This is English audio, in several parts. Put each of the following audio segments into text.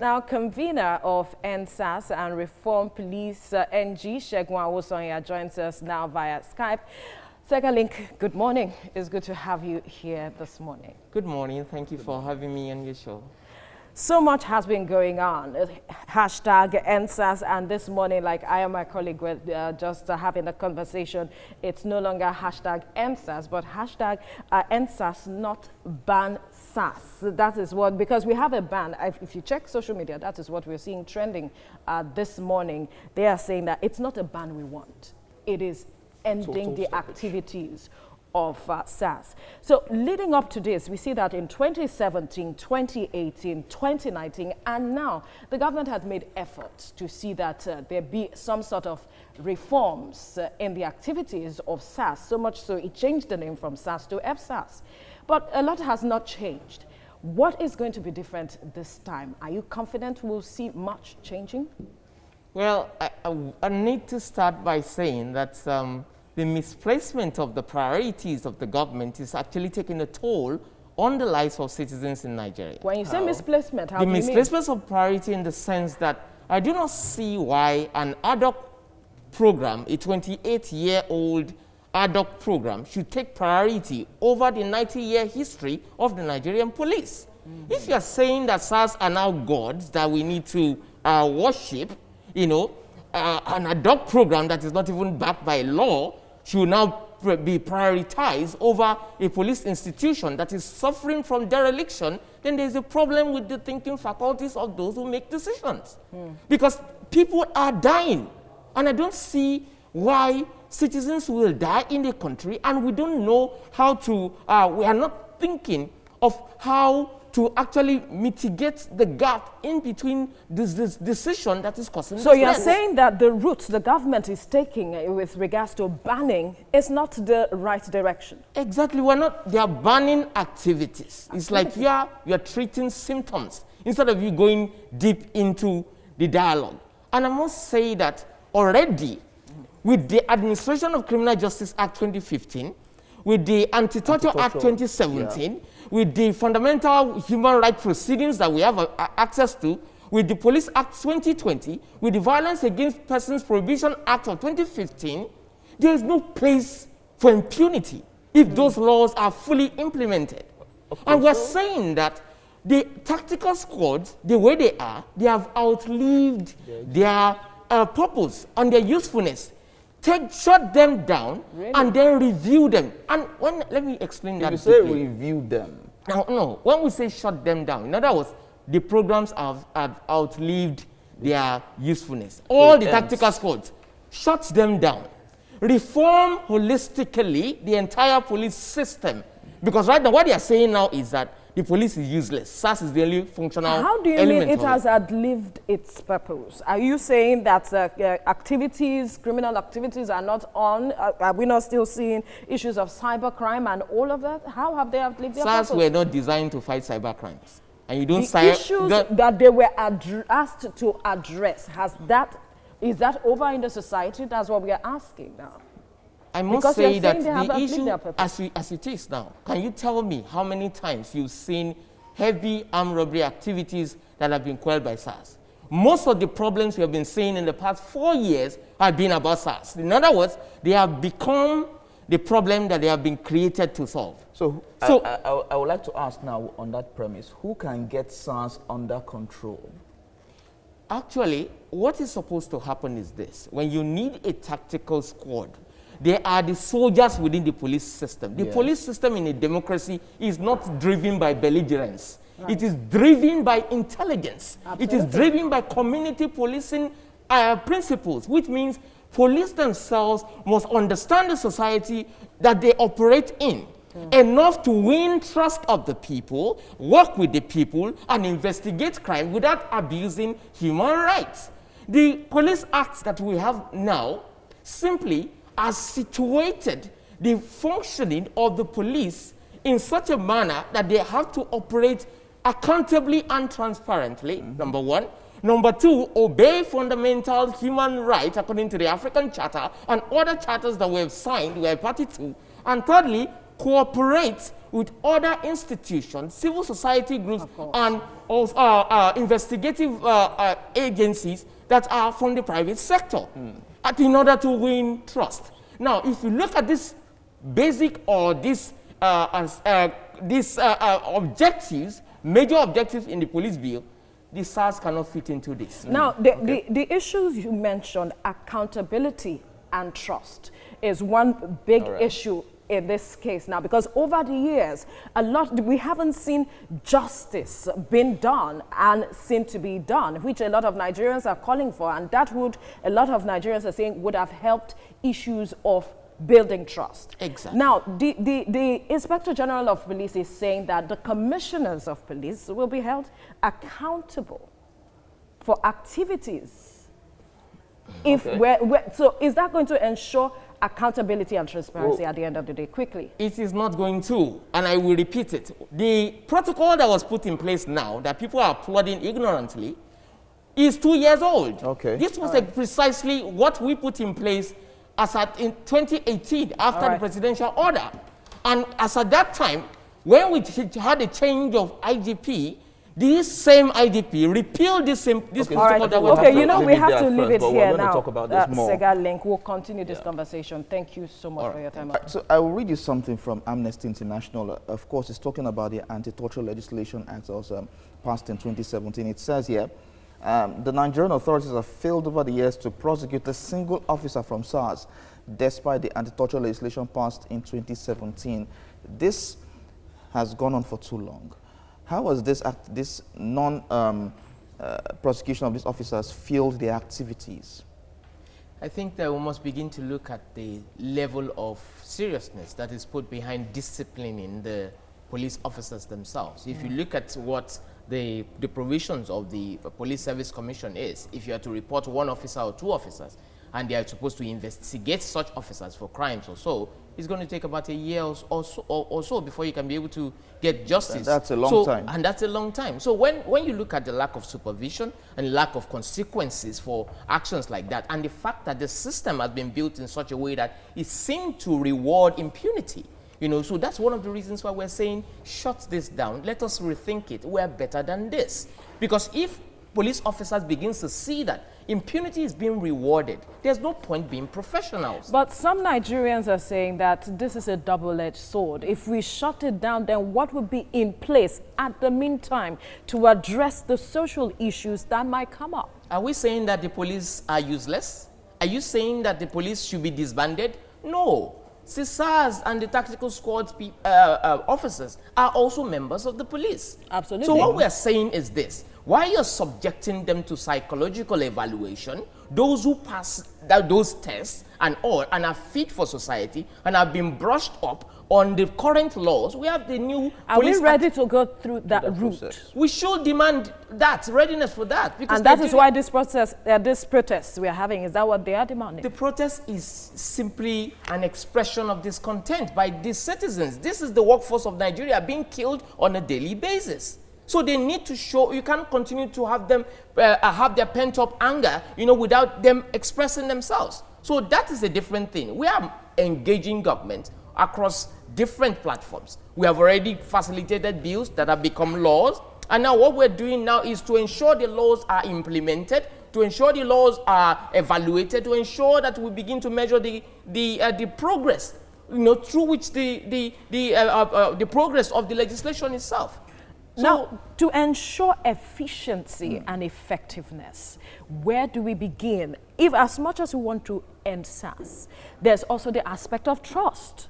Now, convener of F-SARS and Reform Police NG, Segun Awosanya, joins us now via Skype. Segalink, good morning. It's good to have you here this morning. Good morning. Thank you for having me on your show. So much has been going on. Hashtag F-SARS, and this morning, like I and my colleague were just having a conversation, it's no longer hashtag F-SARS, but hashtag F-SARS, not ban SARS. That is what, because we have a ban. If you check social media, that is what we're seeing trending this morning. They are saying that it's not a ban we want. It is ending the activities of SARS. So leading up to this, we see that in 2017, 2018, 2019, and now the government had made efforts to see that there be some sort of reforms in the activities of SARS, so much so it changed the name from SARS to F-SARS. But a lot has not changed. What is going to be different this time? Are you confident we'll see much changing? Well, I need to start by saying that the misplacement of the priorities of the government is actually taking a toll on the lives of citizens in Nigeria. When you say misplacement, how do you mean? The misplacement of priority in the sense that I do not see why an ad hoc program, a 28-year-old ad hoc program, should take priority over the 90-year history of the Nigerian police. If you're saying that SARS are now gods that we need to worship, you know, an ad hoc program that is not even backed by law should now be prioritized over a police institution that is suffering from dereliction, then there's a problem with the thinking faculties of those who make decisions. Because people are dying, and I don't see why citizens will die in the country, and we don't know how to, we are not thinking of how to actually mitigate the gap in between this decision that is causing. So you're saying that the route the government is taking with regards to banning is not the right direction? Exactly. They are banning activities. It's like you're treating symptoms instead of you going deep into the dialogue. And I must say that already with the Administration of Criminal Justice Act 2015, with the Anti-Torture Act 2017, with the fundamental human rights proceedings that we have access to, with the Police Act 2020, with the Violence Against Persons Prohibition Act of 2015, there is no place for impunity if those laws are fully implemented. And we're saying that the tactical squads, the way they have outlived their purpose and their usefulness. Shut them down and then review them. And let me explain that. You say review them. No, when we say shut them down, in other words, the programs have outlived their usefulness. All the tactical squads, shut them down. Reform holistically the entire police system. Because right now what they are saying now is that the police is useless. SARS is the only functional element. How do you mean it has outlived its purpose? Are you saying that criminal activities are not on? Are we not still seeing issues of cybercrime and all of that? How have they outlived their purpose? SARS were not designed to fight cybercrimes. And you don't the issues that they were asked to address, is that over in the society? That's what we are asking now. I must say that the issue, as it is now, can you tell me how many times you've seen heavy armed robbery activities that have been quelled by SARS? Most of the problems we have been seeing in the past 4 years have been about SARS. In other words, they have become the problem that they have been created to solve. So I would like to ask now on that premise, who can get SARS under control? Actually, what is supposed to happen is this. When you need a tactical squad, they are the soldiers within the police system. The police system in a democracy is not driven by belligerence. Right. It is driven by intelligence. Absolutely. It is driven by community policing principles, which means police themselves must understand the society that they operate in enough to win trust of the people, work with the people, and investigate crime without abusing human rights. The police acts that we have now simply has situated the functioning of the police in such a manner that they have to operate accountably and transparently, number one. Number two, obey fundamental human rights according to the African Charter and other charters that we have signed, we are party to. And thirdly, cooperate with other institutions, civil society groups, and also, investigative agencies that are from the private sector in order to win trust. Now, if you look at this basic or these objectives, major objectives in the police bill, the SARS cannot fit into this. Now, the issues you mentioned, accountability and trust, is one big issue in this case now, because over the years, we haven't seen justice being done and seem to be done, which a lot of Nigerians are calling for, and that would, a lot of Nigerians are saying, would have helped issues of building trust. Exactly. Now, the Inspector General of Police is saying that the commissioners of police will be held accountable for activities. So is that going to ensure accountability and transparency at the end of the day? Quickly. It is not going to, and I will repeat it. The protocol that was put in place now, that people are applauding ignorantly, is 2 years old. Okay. This was precisely what we put in place as in 2018 after the presidential order. And as at that time, when we had a change of IGP, this same IGP repealed this protocol that was you know, we have to leave it here now. Talk about this more. Segalink, we'll continue this conversation. Thank you so much for your time. So I will read you something from Amnesty International. Of course, it's talking about the Anti-Torture Legislation Act that was passed in 2017. It says here, the Nigerian authorities have failed over the years to prosecute a single officer from SARS, despite the anti-torture legislation passed in 2017. This has gone on for too long. How has this non-prosecution of these officers fueled their activities? I think that we must begin to look at the level of seriousness that is put behind disciplining the police officers themselves. If you look at what the provisions of the Police Service Commission is, if you are to report one officer or two officers, and they are supposed to investigate such officers for crimes or so, it's going to take about a year or so before you can be able to get justice. That's a long time. And that's a long time. So when you look at the lack of supervision and lack of consequences for actions like that, and the fact that the system has been built in such a way that it seems to reward impunity, you know, so that's one of the reasons why we're saying, shut this down. Let us rethink it. We're better than this. Because if police officers begin to see that impunity is being rewarded, there's no point being professionals. But some Nigerians are saying that this is a double-edged sword. If we shut it down, then what would be in place at the meantime to address the social issues that might come up? Are we saying that the police are useless? Are you saying that the police should be disbanded? No. SARS and the tactical squad officers are also members of the police. Absolutely. So what we're saying is this: while you're subjecting them to psychological evaluation, those who pass those tests and all and are fit for society and have been brushed up on the current laws, we have the new Are we ready to go through that route? Process. We should demand that, readiness for that. Because And that is why this protests we are having, is that what they are demanding? the protest is simply an expression of discontent by these citizens. This is the workforce of Nigeria being killed on a daily basis. So they need to show, you can't continue to have them have their pent-up anger, you know, without them expressing themselves. So that is a different thing. We are engaging government across different platforms. We have already facilitated bills that have become laws. And now what we're doing now is to ensure the laws are implemented, to ensure the laws are evaluated, to ensure that we begin to measure the progress, you know, through which the progress of the legislation itself. So, now, to ensure efficiency and effectiveness, where do we begin? If as much as we want to end SARS, there's also the aspect of trust.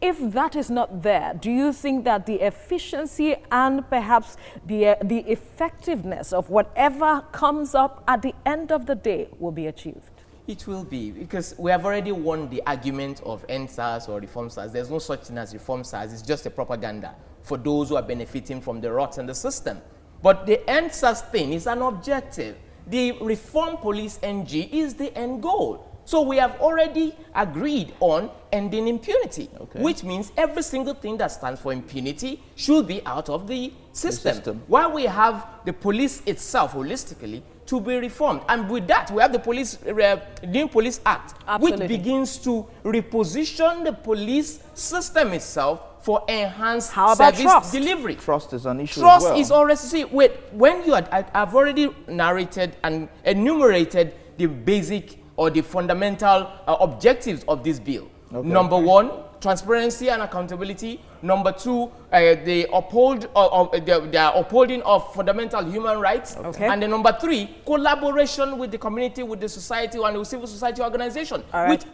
If that is not there, do you think that the efficiency and perhaps the effectiveness of whatever comes up at the end of the day will be achieved? it will be, because we have already won the argument of end SARS or reform SARS. There's no such thing as reform SARS. It's just a propaganda for those who are benefiting from the rots in the system. But the end SARS thing is an objective. The reform police NG is the end goal. So we have already agreed on ending impunity, Okay. which means every single thing that stands for impunity should be out of the system. While we have the police itself holistically to be reformed. And with that, we have the new Police Act, Absolutely. which begins to reposition the police system itself for enhanced How about service trust? delivery. Trust is an issue Trust as well. is already, see, wait, when you are, I've already narrated and enumerated the basic or the fundamental objectives of this bill. Okay. Number one, transparency and accountability. Number two, the upholding of fundamental human rights. Okay. And then number three, collaboration with the community, with the society, and with civil society organization, All right. which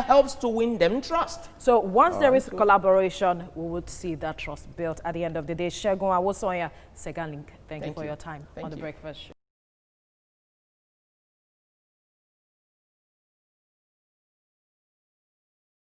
helps to win them trust. So once there is collaboration, we would see that trust built at the end of the day. Segun Awosanya, Segalink, thank you for your time Thank on the you. Breakfast Show.